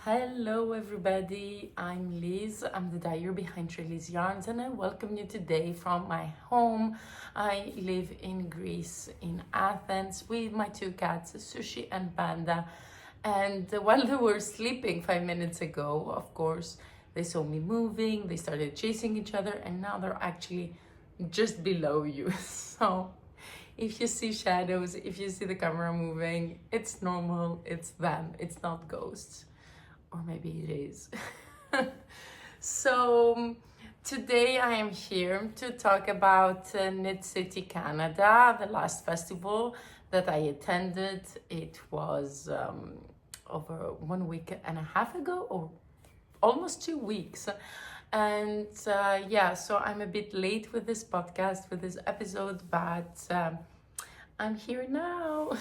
Hello everybody, I'm Liz. I'm the dyer behind Liz Yarns and I welcome you today from my home. I live in Greece, in Athens, with my two cats, Sushi and Panda. And while they were sleeping 5 minutes ago, of course, they saw me moving, they started chasing each other, and now they're actually just below you. So if you see shadows, if you see the camera moving, it's normal, it's them, it's not ghosts. Or maybe it is. So today I am here to talk about Knit City, Canada, the last festival that I attended. It was over 1 week and a half ago, or almost 2 weeks. And so I'm a bit late with this podcast, with this episode, but I'm here now.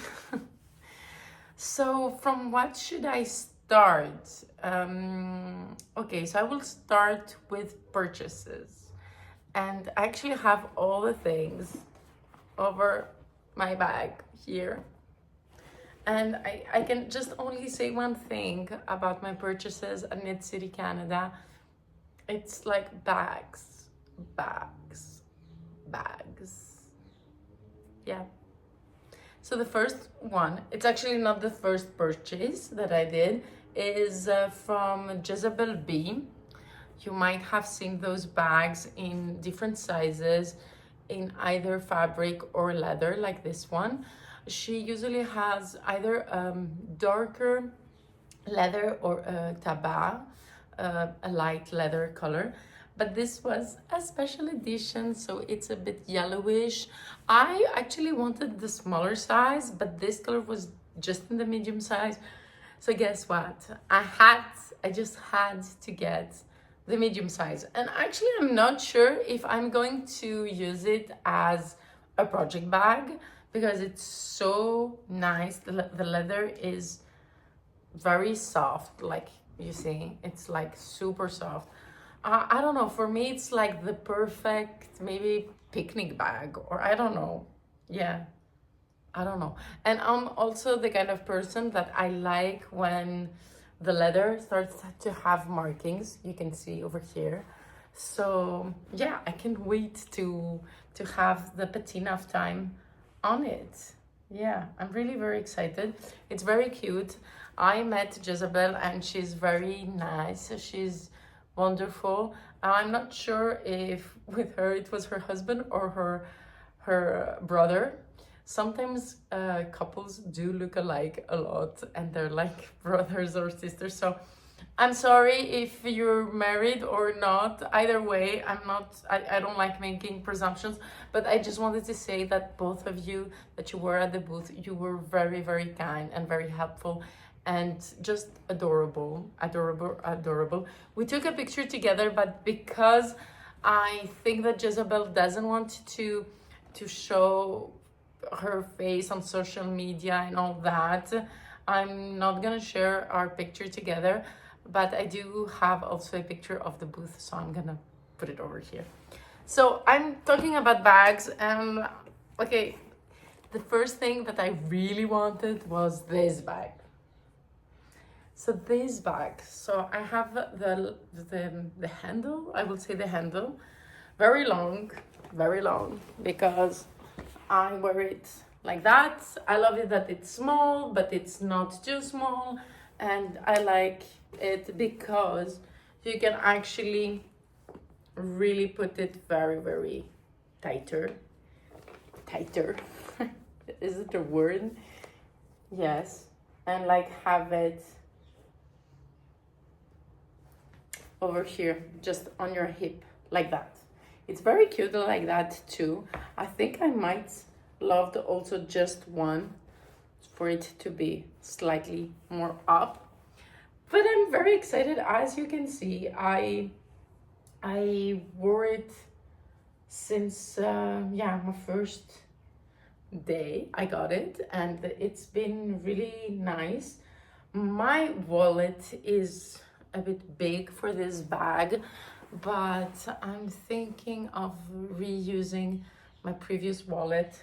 So from what should I start? Okay, so I will start with purchases. And I actually have all the things over my bag here. And I can just only say one thing about my purchases at Knit City, Canada. It's like bags. Yeah. So the first one, it's actually not the first purchase that I did, is from Jezebel B. You might have seen those bags in different sizes, in either fabric or leather, like this one. She usually has either darker leather or tabac, a light leather color. But this was a special edition, so it's a bit yellowish. I actually wanted the smaller size, but this color was just in the medium size. So guess what? I just had to get the medium size. And actually, I'm not sure if I'm going to use it as a project bag because it's so nice. The leather is very soft, like you see, it's like super soft. I don't know, for me it's like the perfect maybe picnic bag, or I don't know. Yeah, I don't know. And I'm also the kind of person that I like when the leather starts to have markings. You can see over here. So yeah, I can't wait to have the patina of time on it. Yeah, I'm really very excited. It's very cute. I met Jezebel and she's very nice. She's wonderful. I'm not sure if with her it was her husband or her brother. Sometimes couples do look alike a lot and they're like brothers or sisters. So I'm sorry if you're married or not. Either way, I don't like making presumptions, but I just wanted to say that both of you that you were at the booth, you were very, very kind and very helpful. And just adorable. We took a picture together, but because I think that Jezebel doesn't want to show her face on social media and all that, I'm not gonna share our picture together, but I do have also a picture of the booth, so I'm gonna put it over here. So I'm talking about bags, and okay, the first thing that I really wanted was this bag. So this bag, so I have the handle, I will say the handle, very long, because I wear it like that. I love it that it's small, but it's not too small. And I like it because you can actually really put it very, very tighter. Is it a word? Yes. And like have it over here, just on your hip, like that. It's very cute like that too. I think I might love also just one for it to be slightly more up. But I'm very excited. As you can see, I wore it since my first day I got it, and it's been really nice. My wallet is a bit big for this bag, but I'm thinking of reusing my previous wallet,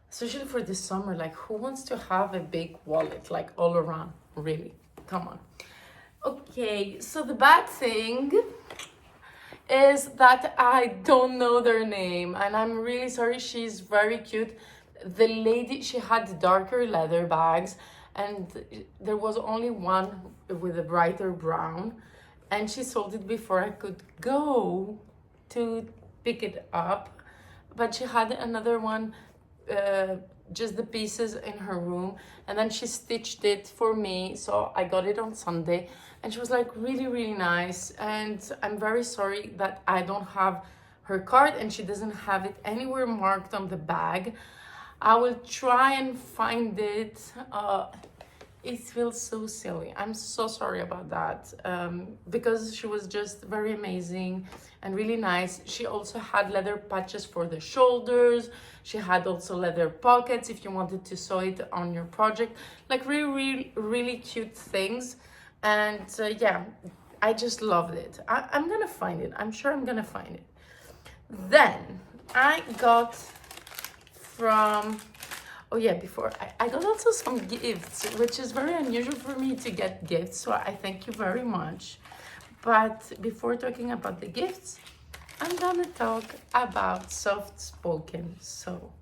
especially for the summer. Like, who wants to have a big wallet like all around, really? come on. Okay, so the bad thing is that I don't know their name, and I'm really sorry. She's very cute. The lady, she had darker leather bags, and there was only one with a brighter brown, and she sold it before I could go to pick it up. But she had another one, just the pieces in her room, and then she stitched it for me, so I got it on Sunday, and she was like really nice. And I'm very sorry that I don't have her card and she doesn't have it anywhere marked on the bag. I will try and find it. It feels so silly. I'm so sorry about that, because she was just very amazing and really nice. She also had leather patches for the shoulders. She had also leather pockets if you wanted to sew it on your project. Like really cute things. And yeah, I just loved it. I'm gonna find it. I'm sure I'm gonna find it. Then I got from... Oh yeah, before I got also some gifts, which is very unusual for me to get gifts, so I thank you very much. But before talking about the gifts, I'm gonna talk about soft spoken. So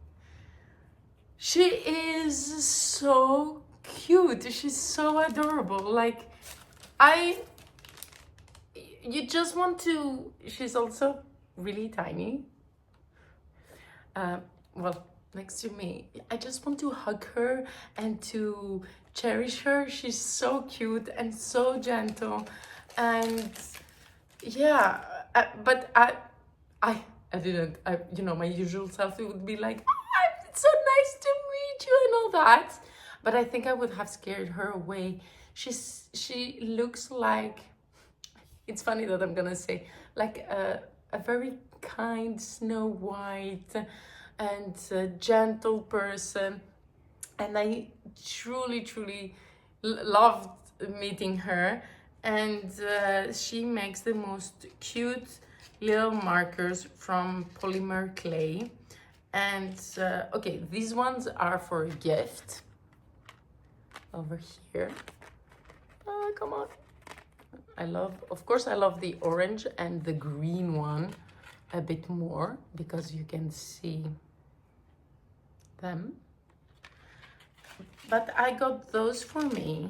she is so cute. She's so adorable. Like, you just want to... She's also really tiny. Well, next to me. I just want to hug her and to cherish her. She's so cute and so gentle. And yeah, but I didn't, you know, my usual self would be like, oh, it's so nice to meet you and all that. But I think I would have scared her away. She looks like, it's funny that I'm gonna say, like a very kind Snow White and a gentle person. And I truly loved meeting her. And she makes the most cute little markers from polymer clay. And okay, these ones are for a gift. Over here. Oh, come on. Of course I love the orange and the green one a bit more because you can see them. But I got those for me,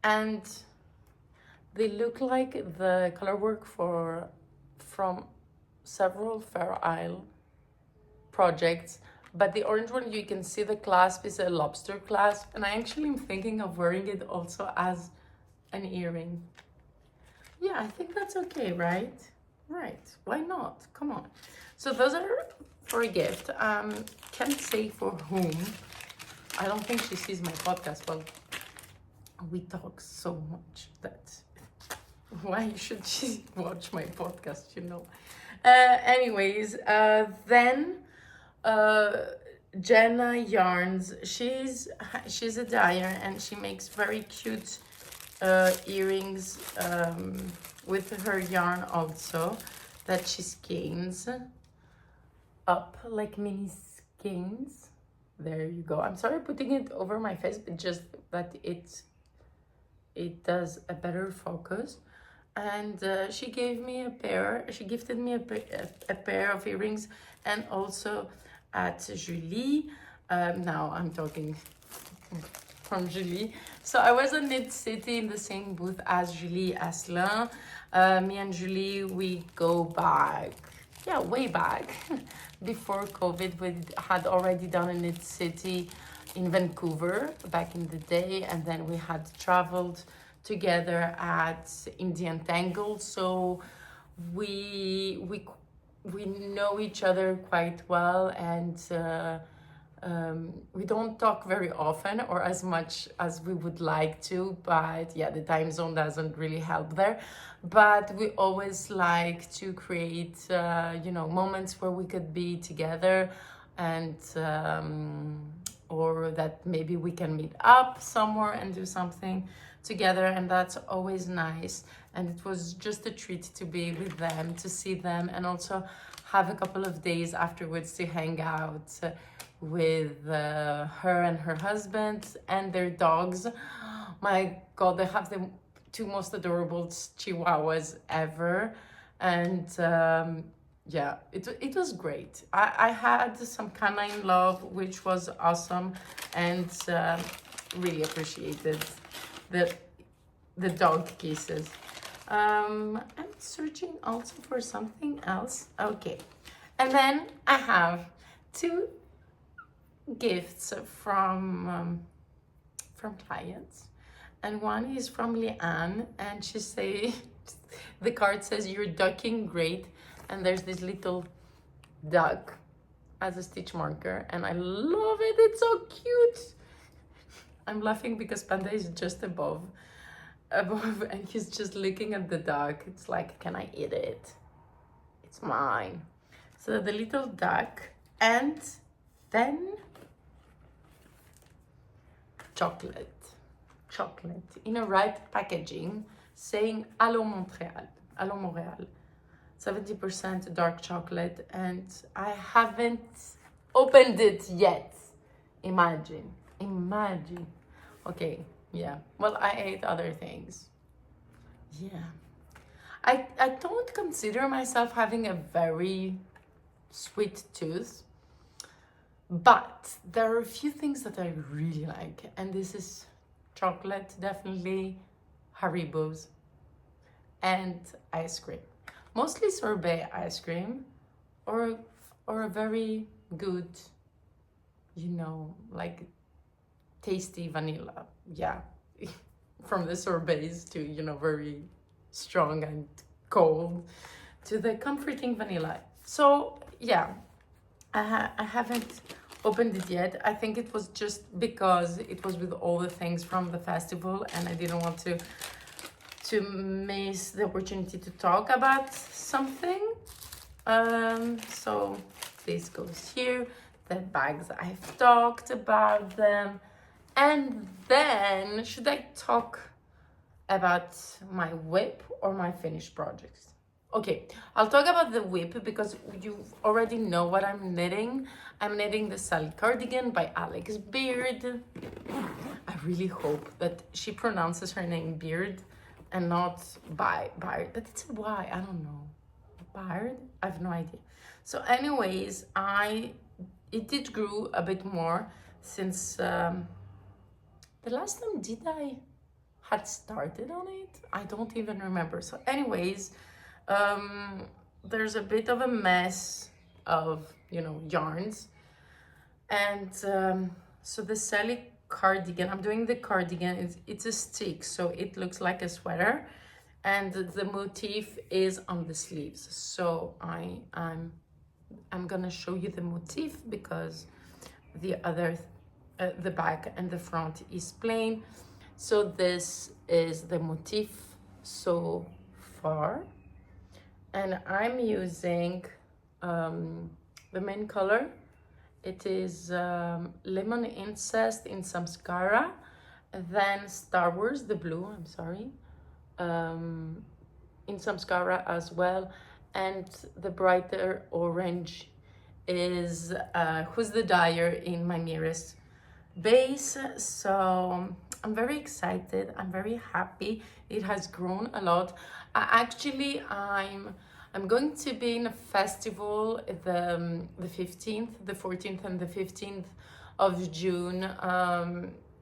and they look like the color work from several Fair Isle projects. But the orange one, you can see the clasp is a lobster clasp, and I actually am thinking of wearing it also as an earring. Yeah, I think that's okay, right? Right, why not? Come on. So those are for a gift. Can't say for whom. I don't think she sees my podcast. Well, we talk so much that why should she watch my podcast, you know? Anyways, then Jenna Yarns. She's a dyer, and she makes very cute earrings with her yarn also, that she skeins up like mini skeins. There you go. I'm sorry putting it over my face, but just that it does a better focus. And she gave me a pair. She gifted me a pair of earrings, and also at Julie. Now I'm talking from Julie. So I was in Knit City in the same booth as Julie Asselin. Me and Julie, we go back, yeah, way back. Before COVID, we had already done a Knit City in Vancouver back in the day, and then we had traveled together at Indian Tangle. So we know each other quite well, and we don't talk very often or as much as we would like to, but yeah, the time zone doesn't really help there. But we always like to create, you know, moments where we could be together, and or that maybe we can meet up somewhere and do something together, and that's always nice. And it was just a treat to be with them, to see them, and also have a couple of days afterwards to hang out with her and her husband and their dogs. My God, they have the two most adorable chihuahuas ever. And yeah, it was great. I had some canine love, which was awesome, and really appreciated the dog kisses. I'm searching also for something else. Okay, and then I have two gifts from clients, and one is from Leanne, and she say the card says you're ducking great, and there's this little duck as a stitch marker, and I love it. It's so cute. I'm laughing because Panda is just above, and he's just looking at the duck. It's like, can I eat it? It's mine. So the little duck, and then chocolate in a right packaging, saying Allo Montréal, Allo Montréal, 70% dark chocolate, and I haven't opened it yet. Imagine. Okay, yeah. Well, I ate other things. Yeah. I don't consider myself having a very sweet tooth, but there are a few things that I really like, and this is chocolate, definitely, Haribos, and ice cream. Mostly sorbet ice cream, or a very good, like tasty vanilla. Yeah, from the sorbets to, very strong and cold, to the comforting vanilla. So yeah, I haven't opened it yet. I think it was just because it was with all the things from the festival, and I didn't want to miss the opportunity to talk about something. So this goes here. The bags, I've talked about them. And then, should I talk about my whip or my finished projects? Okay, I'll talk about the whip because you already know what I'm knitting. I'm knitting the Seli cardigan by Aleks Byrd. I really hope that she pronounces her name Beard and not Byrd, but it's a Y, I don't know. Byrd? I have no idea. So anyways, it did grow a bit more since the last time I had started on it. I don't even remember. So anyways, there's a bit of a mess of, yarns. And so the Seli cardigan, I'm doing the cardigan, it's a stick, so it looks like a sweater. And the motif is on the sleeves. So I'm gonna show you the motif because the back and the front is plain. So this is the motif so far, and I'm using the main color. It is Lemon Incest in Samskara, then Star Wars, the blue, I'm sorry, in Samskara as well, and the brighter orange is Who's the Dyer in my Moires base. So I'm very excited, I'm very happy. It has grown a lot. I'm going to be in a festival the 15th, the 14th and the 15th of June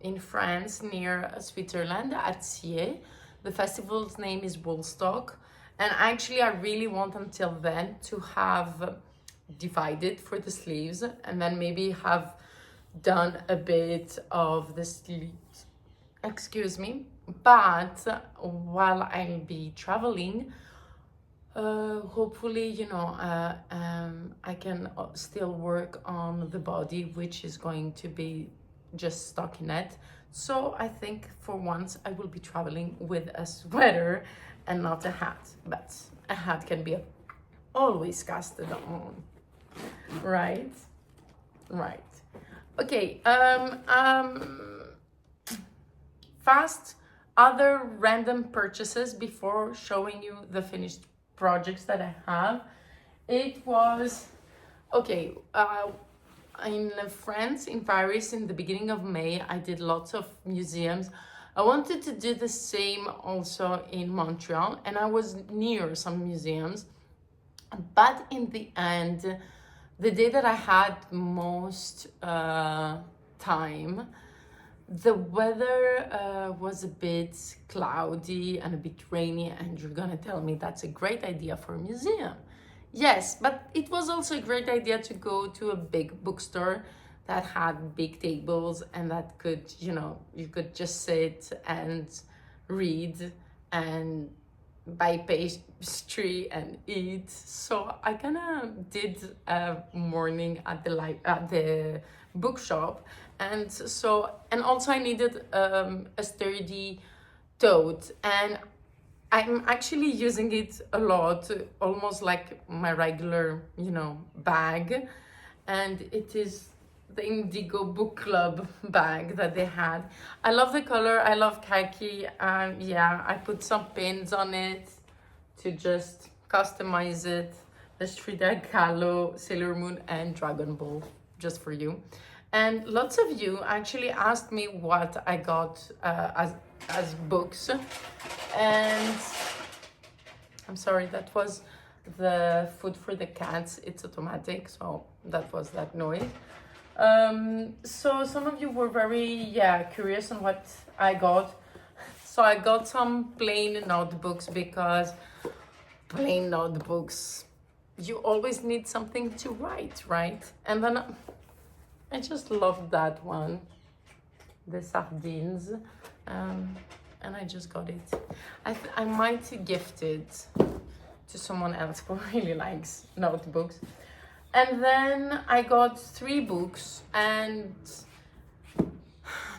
in France near Switzerland at Seli. The festival's name is Woolstock, and actually I really want until then to have divided for the sleeves and then maybe have done a bit of the sleeves, excuse me. But while I'll be traveling, hopefully, I can still work on the body, which is going to be just stockinette. So I think for once I will be traveling with a sweater and not a hat, but a hat can be always casted on, right? Okay, fast other random purchases before showing you the finished projects that I have. It was okay, in France, in Paris, in the beginning of May, I did lots of museums. I wanted to do the same also in Montreal, and I was near some museums. But in the end, the day that I had most time, the weather was a bit cloudy and a bit rainy, and you're gonna tell me that's a great idea for a museum. Yes, but it was also a great idea to go to a big bookstore that had big tables and that could, you know, you could just sit and read and buy pastry and eat. So I kind of did a morning at the bookshop, and also I needed a sturdy tote, and I'm actually using it a lot, almost like my regular, you know, bag, and it is the Indigo Book Club bag that they had. I love the color, I love khaki. Yeah, I put some pins on it to just customize it. There's Frida Kahlo, Sailor Moon, and Dragon Ball, just for you. And lots of you actually asked me what I got as books. And I'm sorry, that was the food for the cats. It's automatic, so that was that noise. So some of you were very curious on what I got. So I got some plain notebooks, because plain notebooks, you always need something to write, right? And then I just loved that one, the sardines, and I just got it. I might gift it to someone else who really likes notebooks. And then I got 3 books, and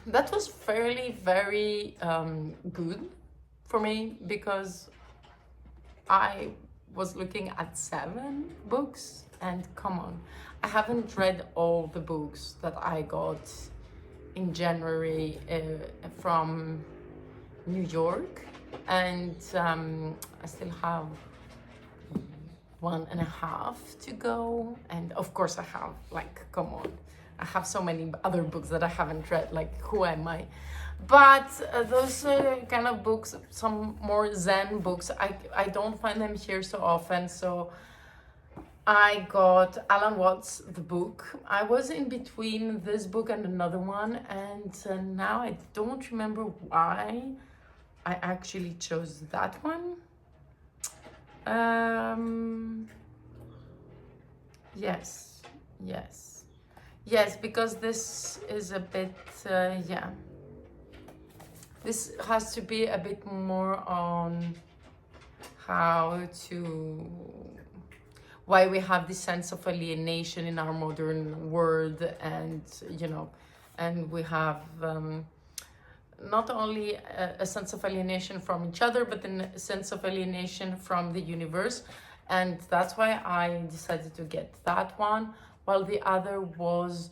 that was very good for me, because I was looking at 7 books, and come on, I haven't read all the books that I got in January from New York, and I still have 1.5 to go, and of course I have, like, come on, I have so many other books that I haven't read, like, who am I? But those kind of books, some more Zen books, I don't find them here so often, so I got Alan Watts' The Book. I was in between this book and another one, and now I don't remember why I actually chose that one. Yes, because this is a bit, this has to be a bit more on why we have this sense of alienation in our modern world, and, you know, and we have not only a sense of alienation from each other, but a sense of alienation from the universe. And that's why I decided to get that one, while the other was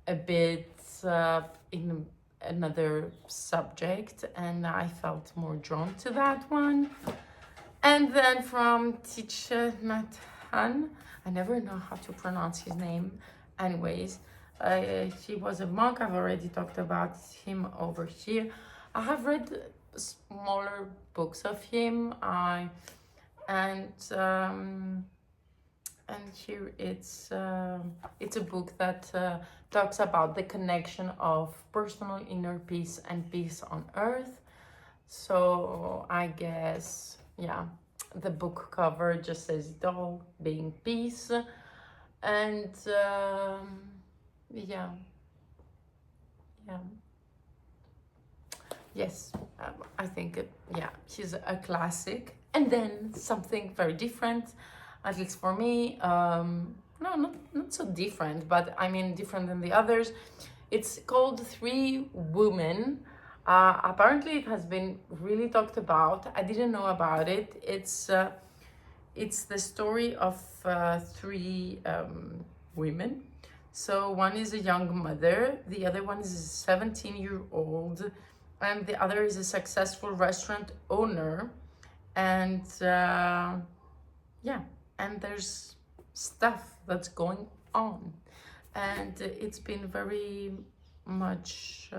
a bit in another subject, and I felt more drawn to that one. And then from Thich Nhat Hanh, I never know how to pronounce his name. Anyways, he was a monk. I've already talked about him over here. I have read smaller books of him. And here it's a book that talks about the connection of personal inner peace and peace on earth. So I guess, yeah, the book cover just says it all, being peace. And yes, I think he's a classic. And then something very different, at least for me, no, not so different, but I mean different than the others. It's called 3 Women. Apparently it has been really talked about. I didn't know about it. It's the story of 3 women. So one is a young mother, the other one is a 17-year-old, and the other is a successful restaurant owner. And and there's stuff that's going on, and it's been very much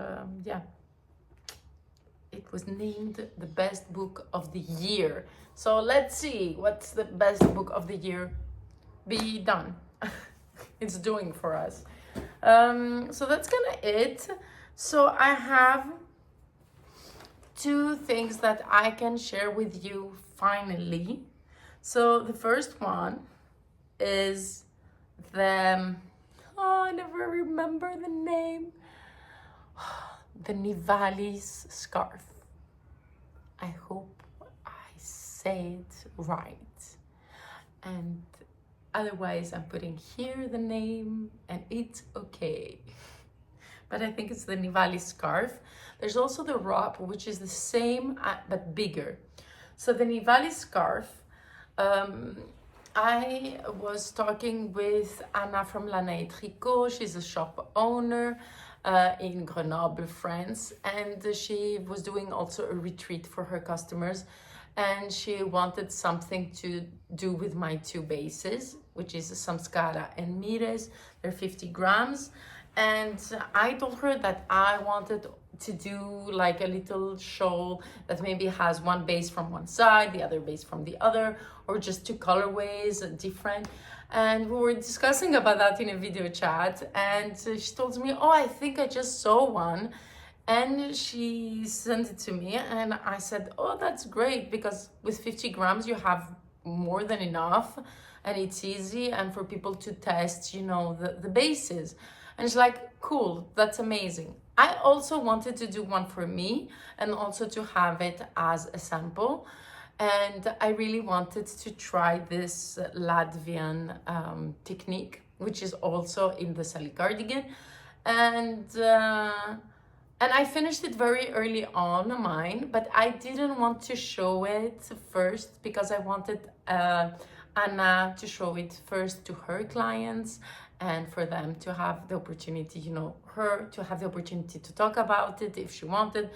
it was named the best book of the year. So let's see what's the best book of the year be done. It's doing for us. So that's kind of it. So I have 2 things that I can share with you finally. So the first one is the, I never remember the name, the Nivalis scarf. I hope I say it right. And otherwise I'm putting here the name and it's okay. But I think it's the Nivalis scarf. There's also the robe, which is the same but bigger. So the Nivalis scarf, I was talking with Anna from Lana et Tricot. She's a shop owner in Grenoble, France, and she was doing also a retreat for her customers, and she wanted something to do with my 2 bases, which is Samskara and Moires. They're 50 grams, and I told her that I wanted to do like a little shawl that maybe has 1 base from one side, the other base from the other, or just 2 colorways, different. And we were discussing about that in a video chat, and she told me, oh, I think I just saw one. And she sent it to me, and I said, oh, that's great, because with 50 grams you have more than enough, and it's easy, and for people to test, you know, the bases. And it's like, cool, that's amazing. I also wanted to do one for me, and also to have it as a sample. And I really wanted to try this Latvian technique, which is also in the Seli cardigan. And I finished it very early on mine, but I didn't want to show it first because I wanted Anna to show it first to her clients, and for them to have the opportunity, you know, her to have the opportunity to talk about it if she wanted.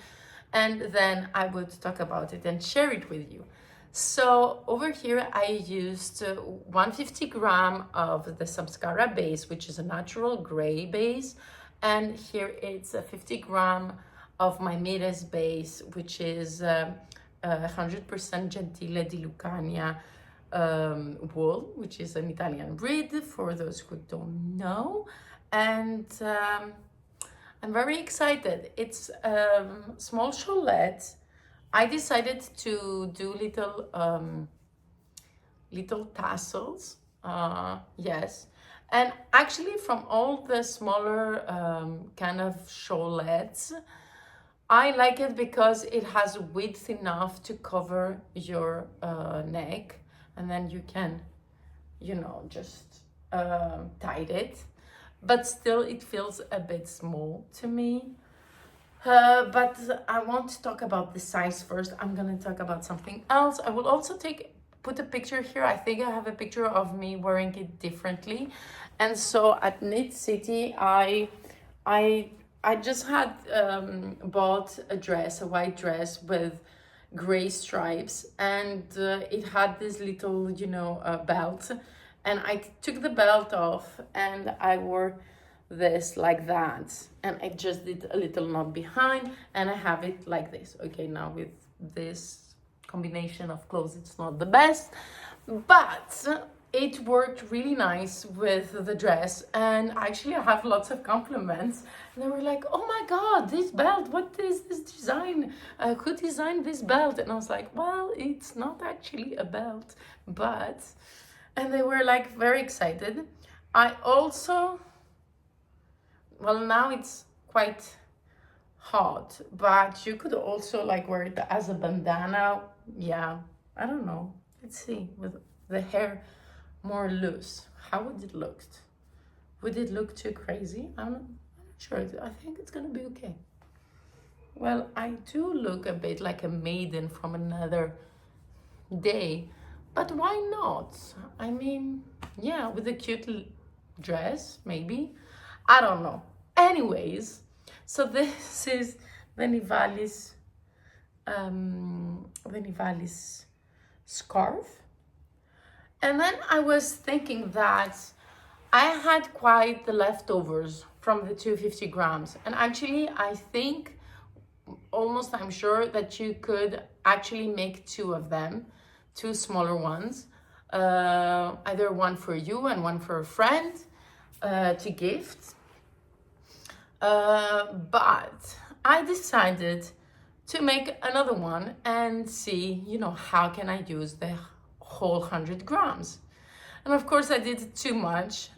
And then I would talk about it and share it with you. So over here I used 150 gram of the Samskara base, which is a natural gray base. And here it's a 50 gram of my Moires base, which is 100% Gentile di Lucania wool, which is an Italian breed for those who don't know. And I'm very excited. It's small cholette. I decided to do little tassels, yes. And actually from all the smaller kind of cholettes, I like it because it has width enough to cover your neck, and then you can, you know, just tie it. But still it feels a bit small to me. But I won't talk about the size first. I'm gonna talk about something else. I will also put a picture here. I think I have a picture of me wearing it differently. And so at Knit City, I just had bought a dress, a white dress with gray stripes, and it had this little, you know, belt. And I took the belt off and I wore this like that, and I just did a little knot behind, and I have it like this. Okay, now with this combination of clothes, it's not the best, but it worked really nice with the dress. And actually I have lots of compliments, and they were like, oh my god, this belt, what is this design, who designed this belt? And I was like, well, it's not actually a belt, but, and they were like very excited. I also, well, now it's quite hot, but you could also like wear it as a bandana. Yeah, I don't know. Let's see, with the hair more loose, how would it look? Would it look too crazy? I'm not sure. I think it's gonna be okay. Well, I do look a bit like a maiden from another day, but why not? I mean, yeah, with a cute dress, maybe. I don't know. Anyways, so this is the Nivalis scarf. And then I was thinking that I had quite the leftovers from the 250 grams. And actually, I think almost, I'm sure that you could actually make two of them, two smaller ones, either one for you and one for a friend to gift. But I decided to make another one and see, you know, how can I use the whole 100 grams. And of course I did too much.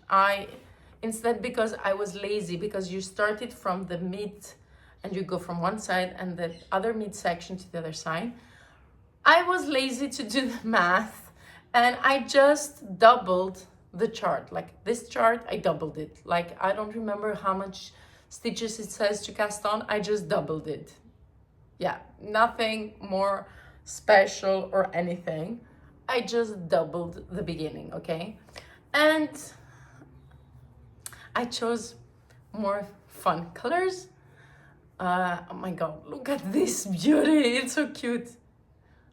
Instead, because I was lazy, because you started from the mid and you go from one side and the other midsection to the other side, I was lazy to do the math, and I just doubled the chart. Like this chart, I doubled it. Like, I don't remember how much stitches it says to cast on, I just doubled it. Yeah, nothing more special or anything. I just doubled the beginning, okay? And I chose more fun colors. Oh my God, look at this beauty. It's so cute.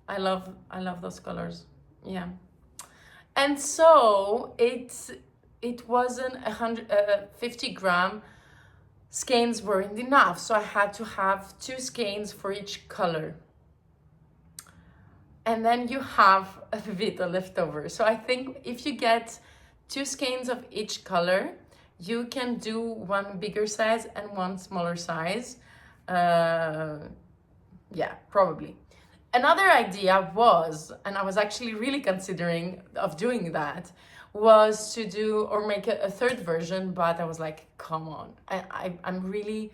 I love those colors. Yeah. And so it wasn't 50 gram skeins weren't enough. So I had to have 2 skeins for each color. And then you have a bit left over. So I think if you get 2 skeins of each color, you can do one bigger size and one smaller size. Yeah, probably. Another idea was, and I was actually really considering of doing that, was to do or make a third version, but I was like, come on, I'm really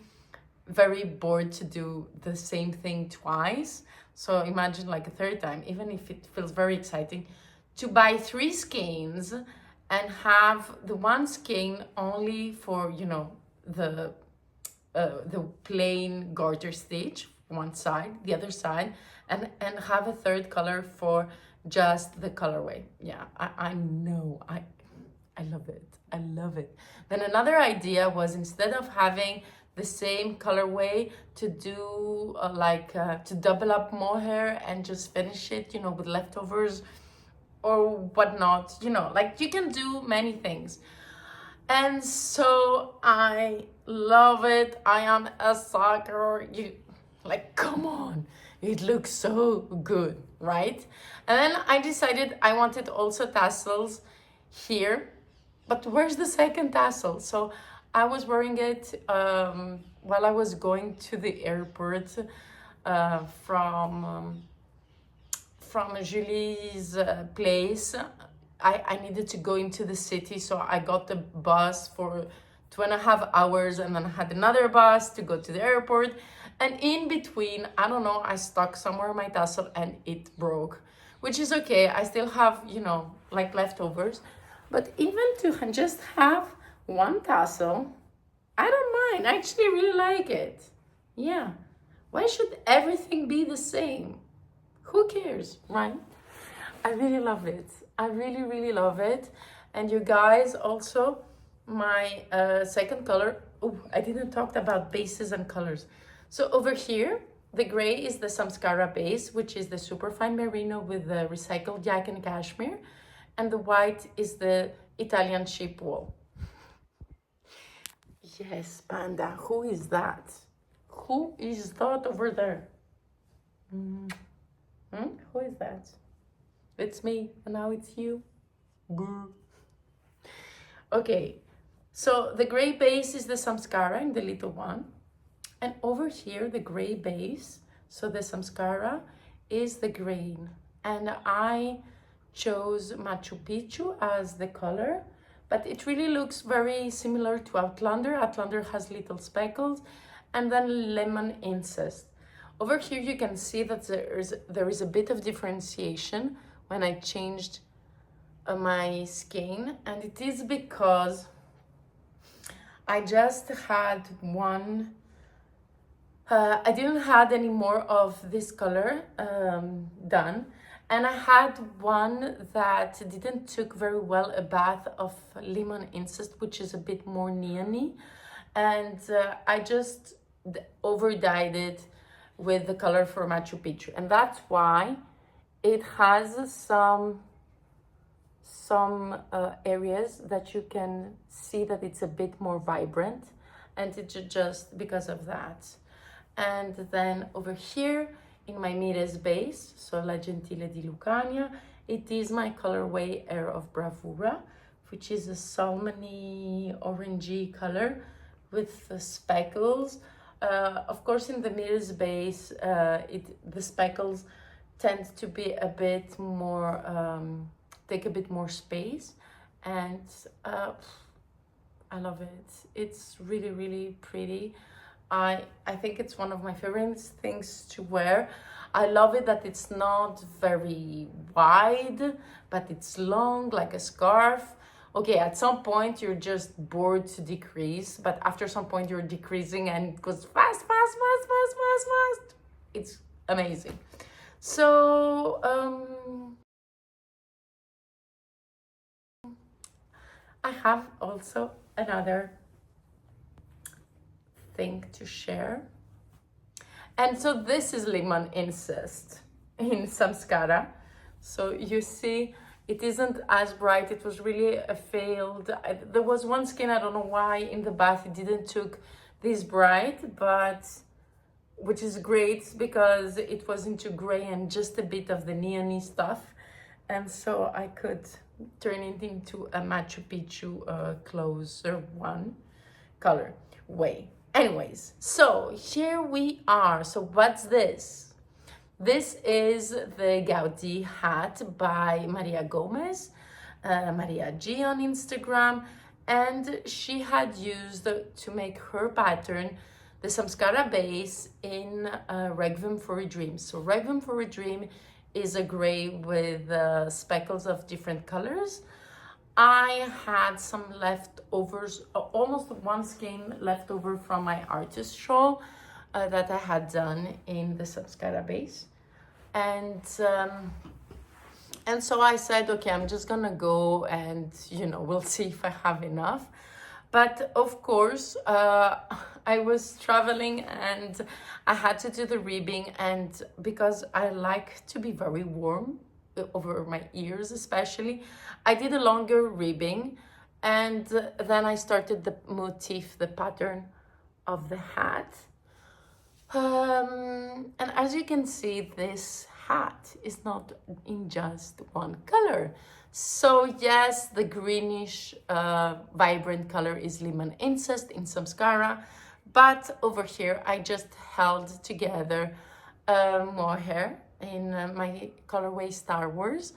very bored to do the same thing twice. So imagine like a third time, even if it feels very exciting, to buy 3 skeins and have the one skein only for, you know, the plain garter stitch one side, the other side, and have a third color for just the colorway. Yeah, I know, I love it. I love it. Then another idea was, instead of having the same colorway, to do to double up mohair and just finish it, you know, with leftovers or whatnot, you know, like you can do many things. And so I love it. I am a sucker. You like, come on, it looks so good, right? And then I decided I wanted also tassels here, but where's the second tassel? So I was wearing it while I was going to the airport from Julie's place. I needed to go into the city, so I got the bus for 2.5 hours, and then I had another bus to go to the airport. And in between, I don't know, I stuck somewhere my tassel and it broke, which is okay. I still have, you know, like leftovers. But even to just have one tassel, I don't mind. I actually really like it. Yeah. Why should everything be the same? Who cares, right? I really love it. I really, really love it. And you guys, also, my second color. Oh, I didn't talk about bases and colors. So over here, the gray is the Samskara base, which is the superfine merino with the recycled yak and cashmere. And the white is the Italian sheep wool. Yes, Panda, who is that? Who is that over there? Who is that? It's me, and now it's you. Okay, so the gray base is the Samskara in the little one. And over here, the gray base, so the Samskara, is the grain. And I chose Machu Pichu as the color, but it really looks very similar to Outlander. Outlander has little speckles, and then lemon incest. Over here, you can see that there is a bit of differentiation when I changed my skein, and it is because I just had one. I didn't have any more of this color done, and I had one that didn't took very well a bath of lemon incest, which is a bit more neon-y, and I just over dyed it with the color for Machu Picchu, and that's why it has some areas that you can see that it's a bit more vibrant, and it's just because of that. And then over here in my Moires base, so La Gentile di Lucania, it is my colorway Air of Bravura, which is a salmony orangey color with the speckles. Of course, in the Moires base, the speckles tend to be a bit more, take a bit more space, and I love it. It's really, really pretty. I think it's one of my favorite things to wear. I love it that it's not very wide, but it's long like a scarf. Okay, at some point you're just bored to decrease, but after some point you're decreasing and it goes fast, fast, fast, fast, fast, fast. It's amazing. So, I have also another thing to share. And so this is lemon incest in Samskara. So you see, it isn't as bright. It was really a failed. There was one skin, I don't know why, in the bath it didn't took this bright, but which is great because it was into gray and just a bit of the neon-y stuff. And so I could turn it into a Machu Pichu closer one color way. Anyways, so here we are. So what's this? This is the Gaudi hat by Maria Gomez, Maria G on Instagram, and she had used to make her pattern the Samskara base in Requiem for a Dream. So Requiem for a Dream is a gray with speckles of different colors. I had some leftovers, almost one skein left over from my artist shawl that I had done in the Samskara base. And so I said, okay, I'm just gonna go and, we'll see if I have enough. But of course, I was traveling and I had to do the ribbing, and because I like to be very warm, over my ears especially, I did a longer ribbing, and then I started the motif, the pattern of the hat. And as you can see, this hat is not in just one color. So yes, the greenish vibrant color is lemon incest in Samskara, but over here I just held together Moire in my Colorways Star Wars,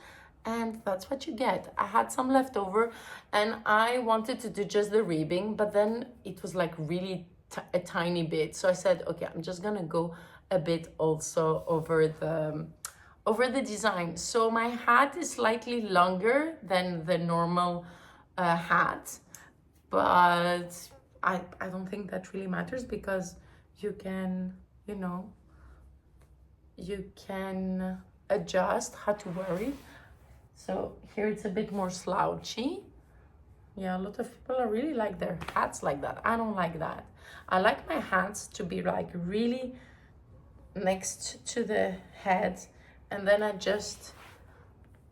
and that's what you get. I had some leftover and I wanted to do just the ribbing, but then it was like really a tiny bit, so I said, okay, I'm just gonna go a bit also over the design. So my hat is slightly longer than the normal hat, but I don't think that really matters because you can, you can adjust how to wear it. So here it's a bit more slouchy. Yeah, a lot of people are really like their hats like that. I don't like that. I like my hats to be like really next to the head, and then I just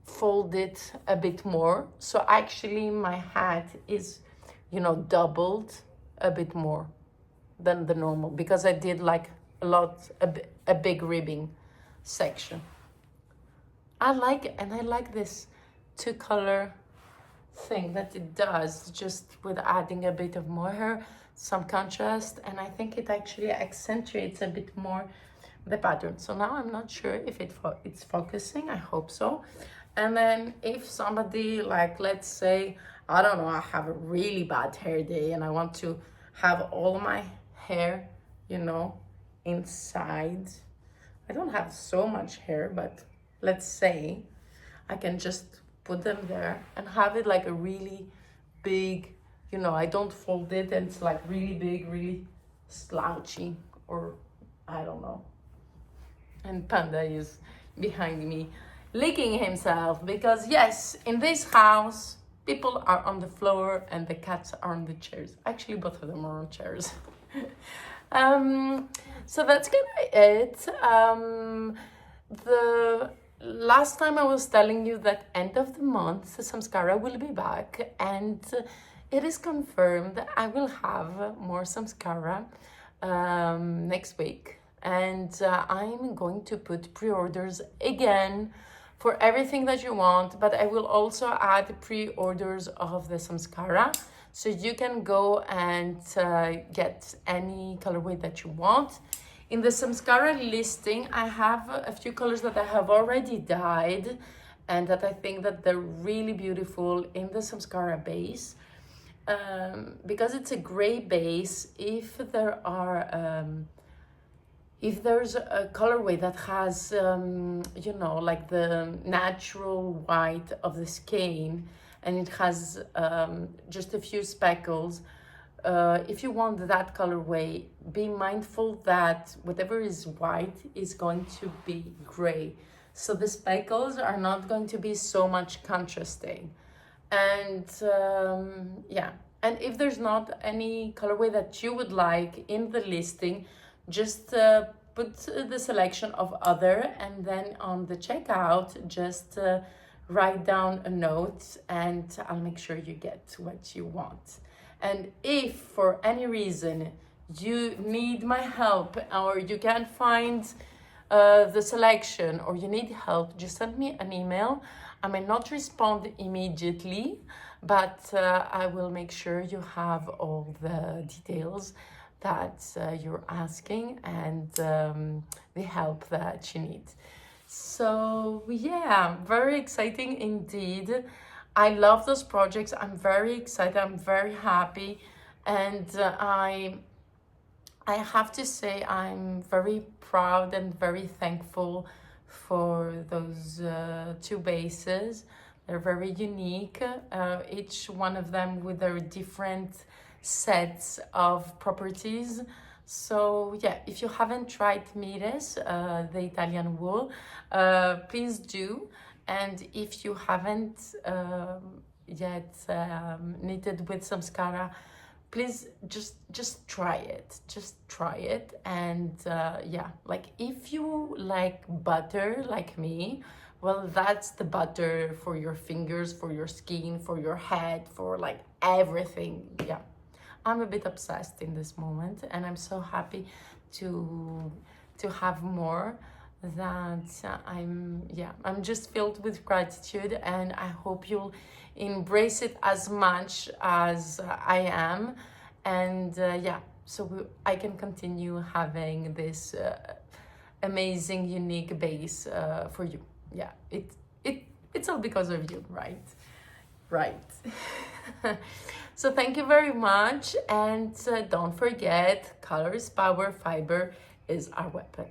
fold it a bit more. So actually my hat is, doubled a bit more than the normal because I did like a big ribbing section. I like this two color thing that it does, just with adding a bit of mohair, some contrast, and I think it actually accentuates a bit more the pattern. So now I'm not sure if it's focusing. I hope so. And then if somebody, like, let's say, I don't know, I have a really bad hair day and I want to have all my hair, inside. I don't have so much hair, but let's say I can just put them there and have it like a really big, I don't fold it and it's like really big, really slouchy, or I don't know. And Panda is behind me licking himself because yes, in this house people are on the floor and the cats are on the chairs. Actually, both of them are on chairs. So that's gonna be it. The last time I was telling you that end of the month Samskara will be back, and it is confirmed that I will have more Samskara next week. And I'm going to put pre-orders again for everything that you want, but I will also add pre-orders of the Samskara, so you can go and get any colorway that you want. In the Samskara listing, I have a few colors that I have already dyed and that I think that they're really beautiful in the Samskara base. Because it's a gray base, if there's a colorway that has, you know, like the natural white of the skin, and it has just a few speckles, if you want that colorway, be mindful that whatever is white is going to be gray. So the speckles are not going to be so much contrasting. And yeah, and if there's not any colorway that you would like in the listing, just put the selection of other, and then on the checkout, just write down a note and I'll make sure you get what you want. And if for any reason you need my help, or you can't find the selection, or you need help, just send me an email. I may not respond immediately, but I will make sure you have all the details that you're asking, and the help that you need. So yeah, very exciting indeed. I love those projects. I'm very excited. I'm very happy, and I have to say I'm very proud and very thankful for those two bases. They're very unique, each one of them with their different sets of properties. So yeah, if you haven't tried Moires, the Italian wool, please do. And if you haven't yet knitted with Samskara, please just try it. Just try it. And yeah, like if you like butter like me, well, that's the butter for your fingers, for your skin, for your head, for like everything. Yeah, I'm a bit obsessed in this moment, and I'm so happy to have more. That I'm just filled with gratitude, and I hope you'll embrace it as much as I am. And yeah, so I can continue having this amazing, unique base for you. Yeah, it's all because of you, right? Right. So thank you very much, and don't forget, color is power, fiber is our weapon.